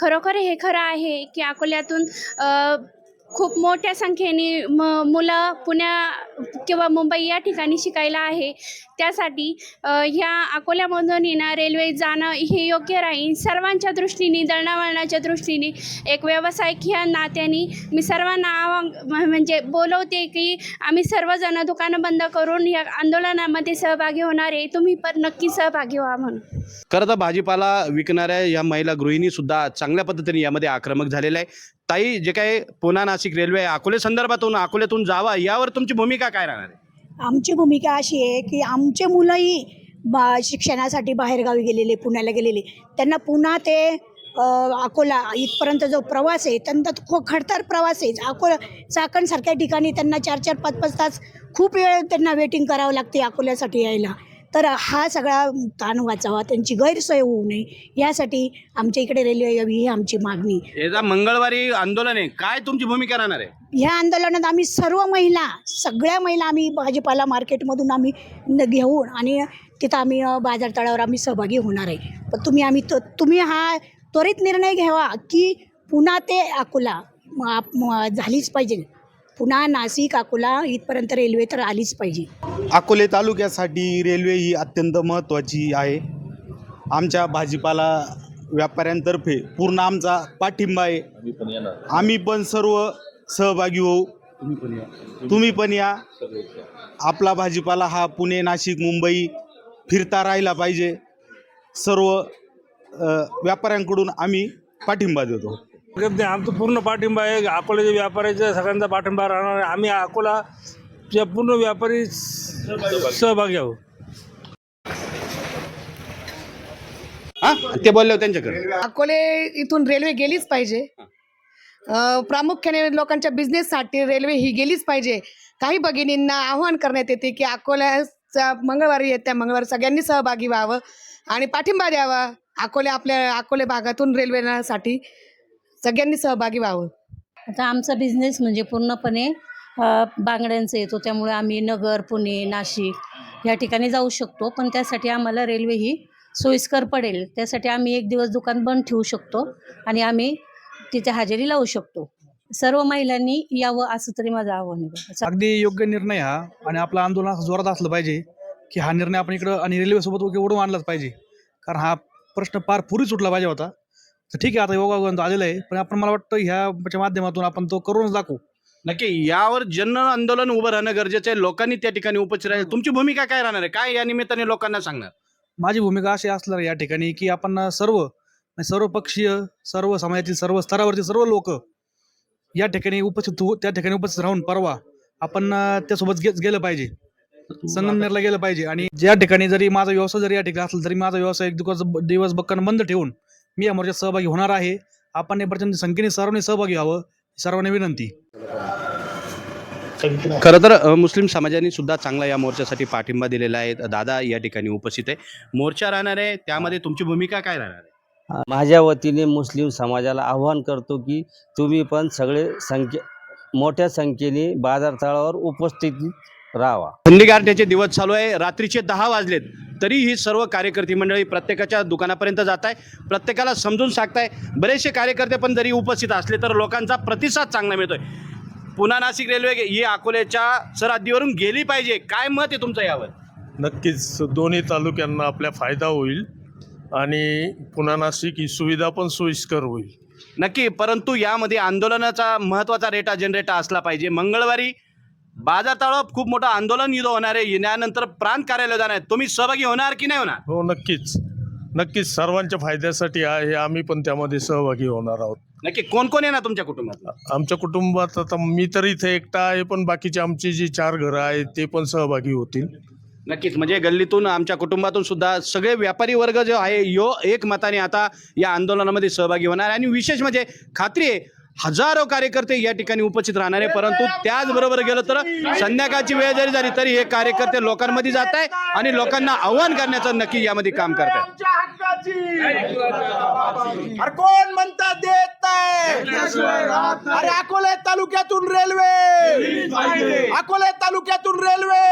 खरोखर हे खरं आहे की अकोल्यातून खूप मोठ्या संख्येने मुलं पुण्या किंवा मुंबई या ठिकाणी शिकायला आहे. त्यासाठी ह्या अकोल्यामधून रेल्वे जाणं हे योग्य राहील. सर्वांच्या दृष्टीने, दळणवळणाच्या दृष्टीने, एक व्यावसायिक ह्या नात्याने मी सर्वांना म्हणजे बोलवते की आम्ही सर्वजण दुकानं बंद करून या आंदोलनामध्ये सहभागी होणार आहे. तुम्ही पण नक्की सहभागी व्हा म्हणून. खरं तर भाजीपाला विकणाऱ्या या महिला गृहिणीसुद्धा चांगल्या पद्धतीने यामध्ये आक्रमक झालेल्या आहे. ताई, जे काही पुणा नाशिक रेल्वे अकोले संदर्भातून अकोल्यातून जावा यावर तुमची भूमिका काय राहणार आहे? आमची भूमिका अशी आहे की आमचे मुलंही शिक्षणासाठी बाहेरगावी गेलेले, पुण्याला गेलेले, त्यांना पुन्हा ते अकोला इथपर्यंत जो प्रवास आहे त्यांना खूप खडतर प्रवास आहे. अकोला चाकणसारख्या ठिकाणी त्यांना 4-4, 5-5 तास खूप वेळ त्यांना वेटिंग करावं लागते अकोल्यासाठी यायला. तर हा सगळा ताण वाचावा, त्यांची गैरसोय होऊ नये यासाठी आमच्या इकडे रेल्वे यावी ही आमची मागणी. याचा मंगळवारी आंदोलन आहे, काय तुमची भूमिका राहणार आहे? ह्या आंदोलनात आम्ही सर्व महिला, सगळ्या महिला आम्ही भाजीपाला मार्केटमधून आम्ही घेऊन आणि तिथं आम्ही बाजार तळावर आम्ही सहभागी होणार आहे. पण तुम्ही हा त्वरित निर्णय घ्यावा की पुन्हा ते अकोला झालीच पाहिजे. पुन्हा नाशिक अकोला इथपर्यंत रेल्वे तर आलीच पाहिजे. अकोले तालुक्यासाठी रेल्वे ही अत्यंत महत्त्वाची आहे. आमच्या भाजीपाला व्यापाऱ्यांतर्फे पूर्ण आमचा पाठिंबा आहे. आम्ही पण सर्व सहभागी होऊ. तुम्ही पण या. आपला भाजीपाला हा पुणे, नाशिक, मुंबई फिरता राहिला पाहिजे. सर्व व्यापाऱ्यांकडून आम्ही पाठिंबा देतो. आमचं पूर्ण पाठिंबा आहे. अकोल्याच्या व्यापाऱ्याच्या सगळ्यांचा पाठिंबा राहणार आहे. आम्ही अकोलाच्या पूर्ण व्यापारी सहभागी आहोत. ते बोलले त्यांच्याकडे. अकोले इथून रेल्वे गेलीच पाहिजे. प्रामुख्याने लोकांच्या बिझनेससाठी रेल्वे ही गेलीच पाहिजे. काही भगिनींना आव्हान करण्यात येते की अकोल्याचा मंगळवारी येत्या मंगळवारी सगळ्यांनी सहभागी व्हावं आणि पाठिंबा द्यावा. अकोले भागातून रेल्वेसाठी सगळ्यांनी सहभागी व्हावं. आता आमचा बिझनेस म्हणजे पूर्णपणे बांगड्यांचा येतो, त्यामुळे आम्ही नगर, पुणे, नाशिक या ठिकाणी जाऊ शकतो. पण त्यासाठी आम्हाला रेल्वे ही सोयीस्कर पडेल. त्यासाठी आम्ही एक दिवस दुकान बंद ठेवू शकतो आणि आम्ही तिथे हजेरी लावू शकतो. सर्व महिलांनी यावं असं तरी माझं आव्हान आहे. अगदी योग्य निर्णय हा, आणि आपलं आंदोलन असं जोरात असलं पाहिजे की हा निर्णय आपण इकडं आणि रेल्वेसोबत ओढून आणलाच पाहिजे. कारण हा प्रश्न फार पूर्वी सुटला पाहिजे होता. तर ठीक आहे, आता योगायोगाने आलेला आहे, पण आपण मला वाटतं ह्याच्या माध्यमातून आपण तो करूनच दाखवू. नक्की यावर जन आंदोलन उभं राहणं गरजेचं आहे. लोकांनी त्या ठिकाणी उपस्थित राहील. तुमची भूमिका काय राहणार आहे? काय या निमित्ताने लोकांना सांगणार? माझी भूमिका अशी असणार या ठिकाणी की आपण सर्व पक्षीय, सर्व समाजातील, सर्व स्तरावरचे सर्व लोक या ठिकाणी उपस्थित होऊ. त्या ठिकाणी उपस्थित राहून परवा आपण त्यासोबत गेलं पाहिजे, संगमनेरला गेलं पाहिजे. आणि ज्या ठिकाणी जरी माझा व्यवसाय जरी या ठिकाणी असला तरी माझा व्यवसाय एक दिवस बक्कन बंद ठेवून मी या मोर्चात सहभागी होणार आहे. आपण या प्रचंड संख्येने सर्वांनी सहभागी व्हावं, सर्वांनी विनंती. खरं तर मुस्लिम समाजाने सुद्धा चांगला या मोर्चासाठी पाठिंबा दिलेला आहे. दादा या ठिकाणी उपस्थित आहे. मोर्चा राहणार आहे, त्यामध्ये तुमची भूमिका काय राहणार आहे? माझ्या वतीने मुस्लिम समाजाला आव्हान करतो की तुम्ही पण सगळे मोठ्या संख्येने बाजारतळावर उपस्थित राहावा. थंडी गारठ्याचे दिवस चालू आहे. रात्रीचे 10 वाजलेत तरी ही सर्व कार्यकर्ते मंडळी प्रत्येकाच्या दुकानापर्यंत जात आहे, प्रत्येकाला समजून सांगताय. बरेचसे कार्यकर्ते पण जरी उपस्थित असले तर लोकांचा प्रतिसाद चांगला मिळतोय. पुणा नाशिक रेल्वे ही अकोल्याच्या सरहद्दीवरून गेली पाहिजे. काय मत आहे तुमचं यावर? नक्कीच दोन्ही तालुक्यांना आपल्या फायदा होईल आणि पुणा नाशिक ही सुविधा पण सोयीस्कर होईल. नक्की, परंतु यामध्ये आंदोलनाचा महत्त्वाचा रेटा असला पाहिजे. मंगळवारी बाजार तळावर खूप मोठं आंदोलन होणार आहे. यानंतर प्रांत कार्यालय जाणार आहे. तुम्ही सहभागी होणार की नाही होणार? हो, नक्कीच सर्वांच्या फायद्यासाठी आहे. आम्ही पण त्यामध्ये सहभागी होणार आहोत. नक्की. कोण कोण येणार तुमच्या कुटुंबात? आमच्या कुटुंबात आता मी तर इथे एकटा आहे, पण बाकीचे आमची जी 4 घरं आहेत ते पण सहभागी होतील. नक्कीच, म्हणजे गल्लीतून आमच्या कुटुंबातून सुद्धा सगळे व्यापारी वर्ग जो आहे यो एकमताने आता या आंदोलनामध्ये सहभागी होणार. आणि विशेष म्हणजे खात्री आहे हजारो कार्यकर्ते या ठिकाणी उपस्थित राहणार आहे. परंतु त्याचबरोबर गेलं तर संध्याकाळची वेळ जरी झाली तरी हे कार्यकर्ते लोकांमध्ये जात आहे आणि लोकांना आव्हान करण्याचं नक्की यामध्ये काम करतात. कोण म्हणता देत नाही? अरे अकोले तालुक्यातून रेल्वे, अकोले तालुक्यातून रेल्वे.